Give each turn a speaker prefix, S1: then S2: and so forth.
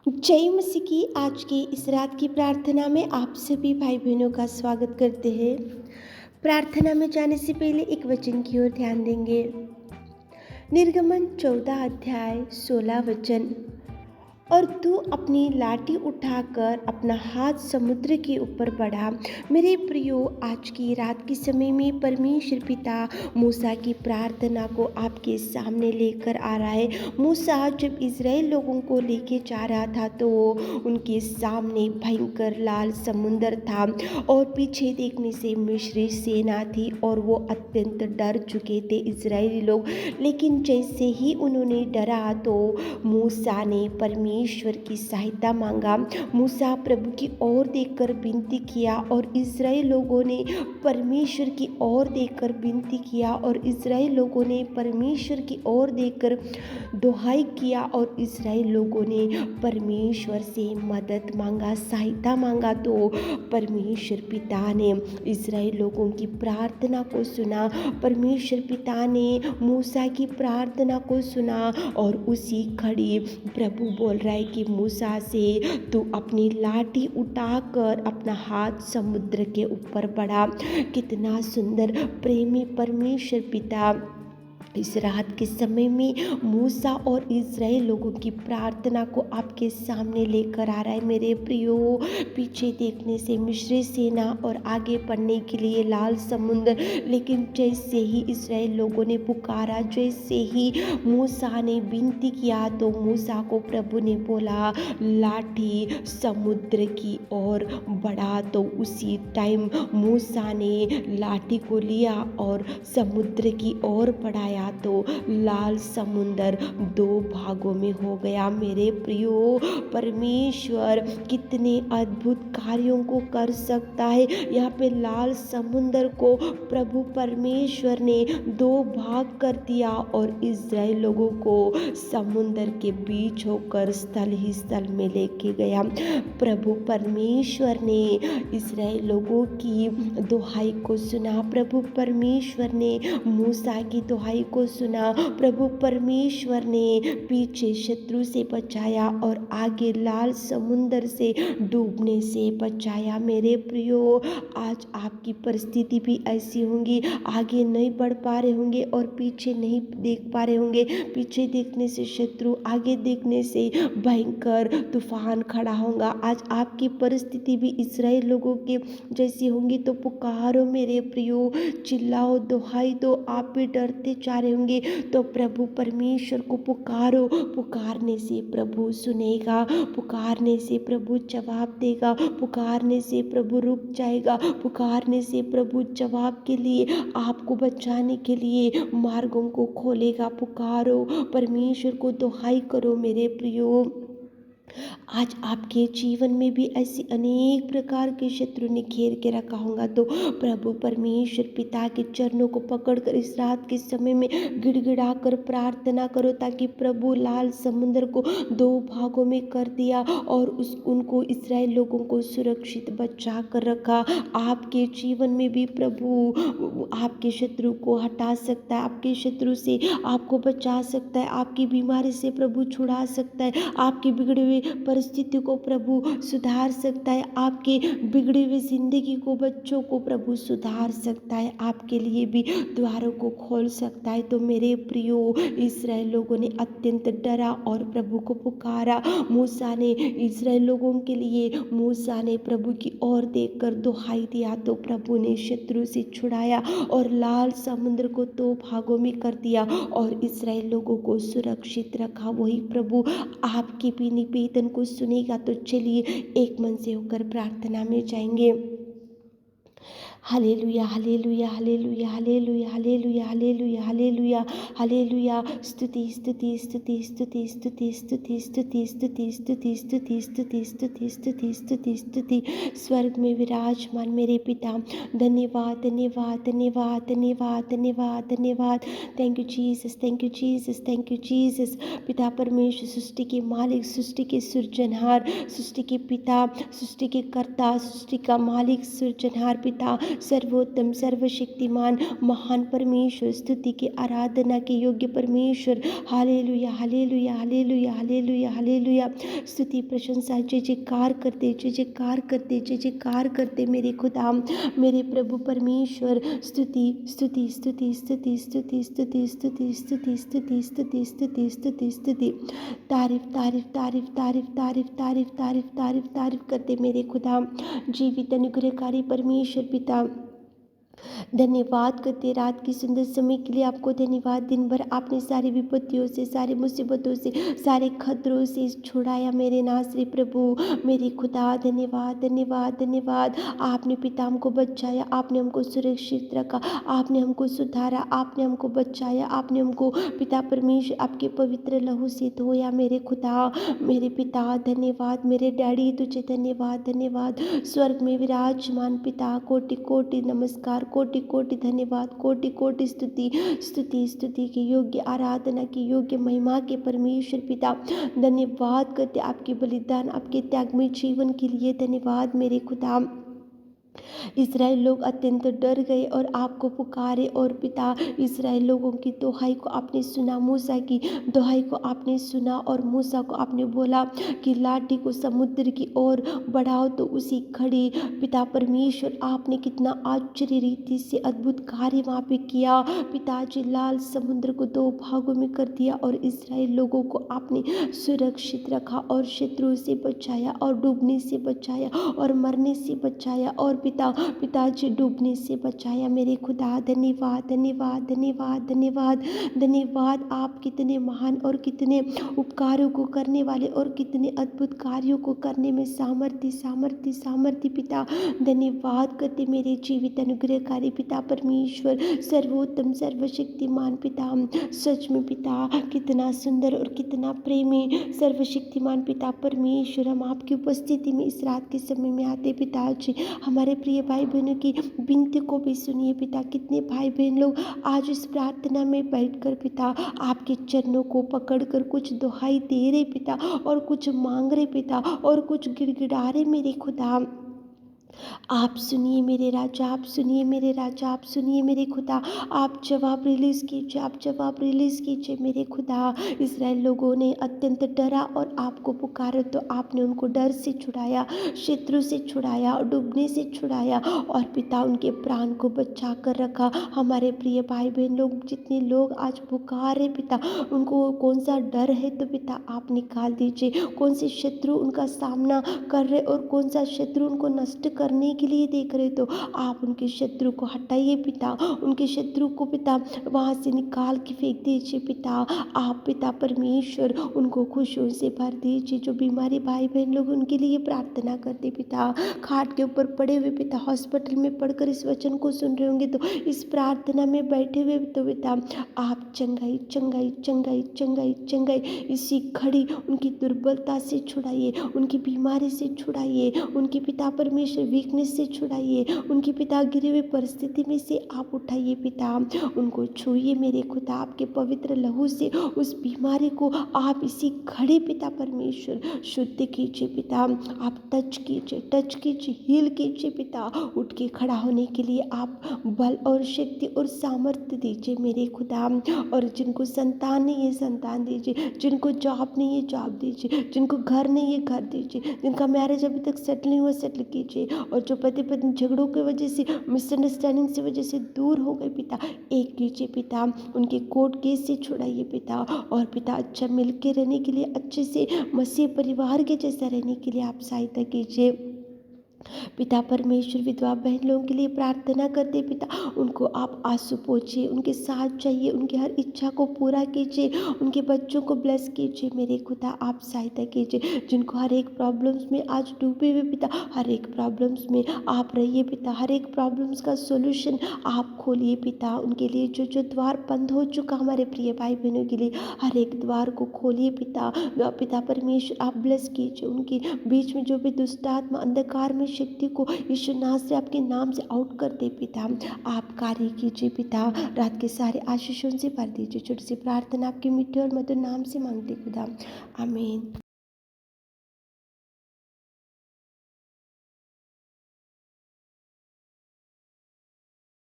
S1: जय मसीह की आज की इस रात की प्रार्थना में आप सभी भाई बहनों का स्वागत करते हैं। प्रार्थना में जाने से पहले एक वचन की ओर ध्यान देंगे। निर्गमन 14 अध्याय 16 वचन। और तू अपनी लाठी उठाकर अपना हाथ समुद्र के ऊपर बढ़ा। मेरे प्रियो, आज की रात के समय में परमेश्वर पिता मूसा की प्रार्थना को आपके सामने लेकर आ रहा है। मूसा जब इज़राइल लोगों को लेके जा रहा था तो उनके सामने भयंकर लाल समुद्र था और पीछे देखने से मिस्री सेना थी और वो अत्यंत डर चुके थे इज़राइली लोग। लेकिन जैसे ही उन्होंने डरा तो मूसा ने परमेश्वर की सहायता मांगा। मूसा प्रभु की ओर देखकर विनती किया और इज़राइल लोगों ने परमेश्वर की ओर देखकर विनती किया और इज़राइल लोगों ने परमेश्वर की ओर देखकर दुहाई किया और इज़राइल लोगों ने परमेश्वर से मदद मांगा, सहायता मांगा। तो परमेश्वर पिता ने इज़राइल लोगों की प्रार्थना को सुना। परमेश्वर पिता ने मूसा की प्रार्थना को सुना और उसी घड़ी प्रभु बोल रहा है कि मूसा से तू अपनी लाठी उठाकर अपना हाथ समुद्र के ऊपर बढ़ा। कितना सुंदर प्रेमी परमेश्वर पिता इस रात के समय में मूसा और इज़राइल लोगों की प्रार्थना को आपके सामने लेकर आ रहा है। मेरे प्रियो, पीछे देखने से मिस्री सेना और आगे बढ़ने के लिए लाल समुद्र। लेकिन जैसे ही इज़राइल लोगों ने पुकारा, जैसे ही मूसा ने विनती किया तो मूसा को प्रभु ने बोला लाठी समुद्र की ओर बढ़ा। तो उसी टाइम मूसा ने लाठी को लिया और समुद्र की ओर बढ़ाया तो लाल समुंदर दो भागों में हो गया। मेरे प्रियो, परमेश्वर कितने अद्भुत कार्यों को कर सकता है। यहाँ पे लाल समुंदर को प्रभु परमेश्वर ने दो भाग कर दिया और इज़राइल लोगों को समुंदर के बीच होकर स्थल ही स्थल में लेके गया। प्रभु परमेश्वर ने इज़राइल लोगों की दुहाई को सुना। प्रभु परमेश्वर ने मूसा की दुहाई को सुना। प्रभु परमेश्वर ने पीछे शत्रु से बचाया और आगे लाल समुंदर से डूबने से बचाया। मेरे प्रियो, आज आपकी परिस्थिति भी ऐसी होंगी, आगे नहीं बढ़ पा रहे होंगे और पीछे नहीं देख पा रहे होंगे। पीछे देखने से शत्रु, आगे देखने से भयंकर तूफान खड़ा होगा। आज आपकी परिस्थिति भी इज़राइल लोगों के जैसी होंगी। तो पुकारो मेरे प्रियो, चिल्लाओ, दुहाई दो। आप भी डरते जा रहे होंगे तो प्रभु परमेश्वर को पुकारो। पुकारने से प्रभु सुनेगा, पुकारने से प्रभु जवाब देगा, पुकारने से प्रभु रुक जाएगा, पुकारने से प्रभु जवाब के लिए, आपको बचाने के लिए मार्गों को खोलेगा। पुकारो, परमेश्वर को दुहाई करो मेरे प्रियो। आज आपके जीवन में भी ऐसी अनेक प्रकार के शत्रु ने घेर के रखा होगा तो प्रभु परमेश्वर पिता के चरणों को पकड़कर इस रात के समय में गिड़गिड़ा कर प्रार्थना करो ताकि प्रभु लाल समुद्र को दो भागों में कर दिया और उनको इस्राएल लोगों को सुरक्षित बचा कर रखा। आपके जीवन में भी प्रभु आपके शत्रु को हटा सकता है, आपके शत्रु से आपको बचा सकता है, आपकी बीमारी से प्रभु छुड़ा सकता है, आपकी बिगड़े हुए परिस्थिति को प्रभु सुधार सकता है, आपके बिगड़ी हुई जिंदगी को, बच्चों को प्रभु सुधार सकता है, आपके लिए भी द्वारों को खोल सकता है। तो मेरे प्रियो, इस्राएल लोगों ने अत्यंत डरा और प्रभु को पुकारा। मूसा ने इस्राएल लोगों के लिए, मूसा ने प्रभु की ओर देखकर दुहाई दिया तो प्रभु ने शत्रु से छुड़ाया और लाल समुद्र को दो भागों में कर दिया और इस्राएल लोगों को सुरक्षित रखा। वही प्रभु आपके भी निवेदन को सुनेगा। तो चलिए एक मन से होकर प्रार्थना में जाएंगे। Hallelujah, hallelujah, hallelujah, hallelujah, hallelujah, hallelujah, hallelujah, hallelujah. स्तुति, स्तुति, स्तुति, स्तुति, स्तुति, स्तुति, स्तुति, स्तुति, स्तुति, स्तुति, स्तुति, स्तुति, स्तुति, स्तुति, स्तुति। स्वर्ग में विराजमान मेरे पिता, धन्यवाद, धन्यवाद, धन्यवाद, धन्यवाद, धन्यवाद, धन्यवाद। Thank you Jesus, thank you Jesus, thank you Jesus. पिता परमेश्वर, सृष्टि के मालिक, सृष्टि के सृजनहार, सृष्टि के पिता, सृष्टि के कर्ता, सृष्टि का मालिक, सृजनहार पिता, सर्वोत्तम, सर्वशक्तिमान, महान परमेश्वर, स्तुति के, आराधना के योग्य परमेश्वर। Hallelujah, hallelujah, hallelujah, hallelujah, hallelujah. स्तुति, प्रशंसा, जय जयकार करते, जय जयकार करते, जय जयकार करते मेरे खुदा, मेरे प्रभु परमेश्वर। स्तुति, स्तुति, स्तुति, स्तुति, स्तुति, स्तुति, स्तुति, स्तुति, स्तुति, स्तुति, स्तुति, स्तुति, स्तुति। तारीफ, तारीफ, तारीफ, तारीफ, तारीफ, तारीफ, तारीफ, तारीफ, तारीफ करते मेरे खुदा, जीवित अनुग्रहकारी परमेश्वर पिता। धन्यवाद करते रात की सुंदर समय के लिए आपको धन्यवाद। दिन भर आपने सारी विपत्तियों से, सारी मुसीबतों से, सारे खतरों से छुड़ाया मेरे नासरी प्रभु, मेरे खुदा। धन्यवाद, धन्यवाद, धन्यवाद। आपने पिता हमको बचाया, आपने हमको सुरक्षित रखा, आपने हमको सुधारा, आपने हमको बचाया, आपने हमको पिता परमेश्वर आपके पवित्र लहू से धोया मेरे खुदा, मेरे पिता। धन्यवाद मेरे डैडी, तुझे धन्यवाद, धन्यवाद। स्वर्ग में विराजमान पिता, कोटि कोटि नमस्कार, कोटि कोटि धन्यवाद, कोटि कोटि स्तुति, स्तुति, स्तुति के योग्य, आराधना की योग्य, महिमा के परमेश्वर पिता। धन्यवाद करते आपके बलिदान, आपके त्यागमय जीवन के लिए धन्यवाद मेरे खुदा। इस्राएल लोग अत्यंत डर गए और आपको पुकारे, और पिता इस्राएल लोगों की दुहाई को आपने सुना, मूसा की दुहाई को आपने सुना, और मूसा को आपने बोला कि लाठी को समुद्र की ओर बढ़ाओ, तो उसी घड़ी पिता परमेश्वर आपने कितना आश्चर्य रीति से अद्भुत कार्य वहाँ पे किया। पिताजी लाल समुद्र को दो भागों में कर दिया, और इस्राएल लोगों को आपने सुरक्षित रखा, और शत्रुओं से बचाया, और डूबने से बचाया, और मरने से बचाया, और पिताजी डूबने से बचाया मेरे खुदा। धन्यवाद, धन्यवाद, धन्यवाद, धन्यवाद, धन्यवाद। आप कितने महान और कितने उपकारों को करने वाले और कितने अद्भुत कार्यों को करने में सामर्थ्य, सामर्थ्य, सामर्थ्य पिता। धन्यवाद करते मेरे जीवित अनुग्रहकारी पिता परमेश्वर, सर्वोत्तम, सर्वशक्तिमान पिता। सच में पिता कितना सुंदर और कितना प्रेमी सर्वशक्तिमान पिता परमेश्वर, हम आपकी उपस्थिति में इस रात के समय में आते पिताजी। हमारे प्रिय भाई बहनों की विनती को भी सुनिए पिता। कितने भाई बहन लोग आज इस प्रार्थना में बैठकर पिता आपके चरणों को पकड़कर कुछ दुहाई दे रहे पिता, और कुछ मांग रहे पिता, और कुछ गिड़गिड़ा रहे मेरे खुदा। आप सुनिए मेरे राजा, आप सुनिए मेरे राजा, आप सुनिए मेरे खुदा। आप जवाब रिलीज कीजिए, आप जवाब रिलीज कीजिए मेरे खुदा। इस्राएल लोगों ने अत्यंत डरा और आपको पुकारा, तो आपने उनको डर से छुड़ाया, शत्रु से छुड़ाया, और डूबने से छुड़ाया, और पिता उनके प्राण को बचा कर रखा। हमारे प्रिय भाई बहन लोग, जितने लोग आज पुकारे पिता, उनको कौन सा डर है तो पिता आप निकाल दीजिए। कौन से शत्रु उनका सामना कर रहे और कौन सा शत्रु उनको नष्ट करने के लिए देख रहे, तो आप उनके शत्रु को हटाइए पिता। उनके शत्रु को पिता वहाँ से निकाल के फेंक दीजिए पिता। आप पिता परमेश्वर उनको खुशियों से भर दीजिए। जो बीमारी भाई बहन लोग उनके लिए प्रार्थना करते पिता, खाट के ऊपर पड़े हुए पिता, हॉस्पिटल में पढ़कर इस वचन को सुन रहे होंगे, तो इस प्रार्थना में बैठे हुए तो पिता आप चंगाई, चंगाई, चंगाई, चंगाई, चंगाई इसी घड़ी उनकी दुर्बलता से छुड़ाइए, उनकी बीमारी से छुड़ाइए, उनके पिता परमेश्वर वीकनेस से छुड़ाइए, उनकी पिता गिरे हुए परिस्थिति में से आप उठाइए पिता। उनको छूइए मेरे खुदा, आपके पवित्र लहू से उस बीमारी को आप इसी घड़ी पिता परमेश्वर शुद्ध कीजिए पिता। आप टच कीजिए, टच कीजिए, हील कीजिए पिता। उठ के खड़ा होने के लिए आप बल और शक्ति और सामर्थ्य दीजिए मेरे खुदा। और जिनको संतान नहीं है संतान दीजिए, जिनको जॉब नहीं है जॉब दीजिए, जिनको घर नहीं है घर दीजिए, जिनका मैरिज अभी तक सेटल नहीं हुआ सेटल कीजिए, और जो पति पत्नी झगड़ों की वजह से, मिसअंडरस्टैंडिंग की वजह से दूर हो गए पिता, एक कीजिए पिता। उनके कोर्ट केस से छुड़ाइए पिता, और पिता अच्छा मिल के रहने के लिए, अच्छे से मसीह परिवार के जैसा रहने के लिए आप सहायता कीजिए पिता परमेश्वर। विधवा बहन लोगों के लिए प्रार्थना करते पिता, उनको आप आंसू पोंछिए, उनके साथ चाहिए, उनकी हर इच्छा को पूरा कीजिए, उनके बच्चों को ब्लेस कीजिए मेरे खुदा। आप सहायता कीजिए जिनको हर एक प्रॉब्लम्स में आज डूबे हुए पिता, हर एक प्रॉब्लम्स में आप रहिए पिता, हर एक प्रॉब्लम्स का सोल्यूशन आप खोलिए पिता। उनके लिए जो जो द्वार बंद हो चुका हमारे प्रिय भाई बहनों के लिए, हर एक द्वार को खोलिए पिता। पिता परमेश्वर आप ब्लेस कीजिए, उनके बीच में जो भी दुष्ट आत्मा अंधकार में शक्ति को यीशु नाम से आपके नाम से आउट कर दे पिता। आप कार्य कीजिए पिता, रात के सारे आशीषों से भर दीजिए। छोटी सी प्रार्थना आपके मीठे और मधुर नाम से मांगते खुदा, आमीन।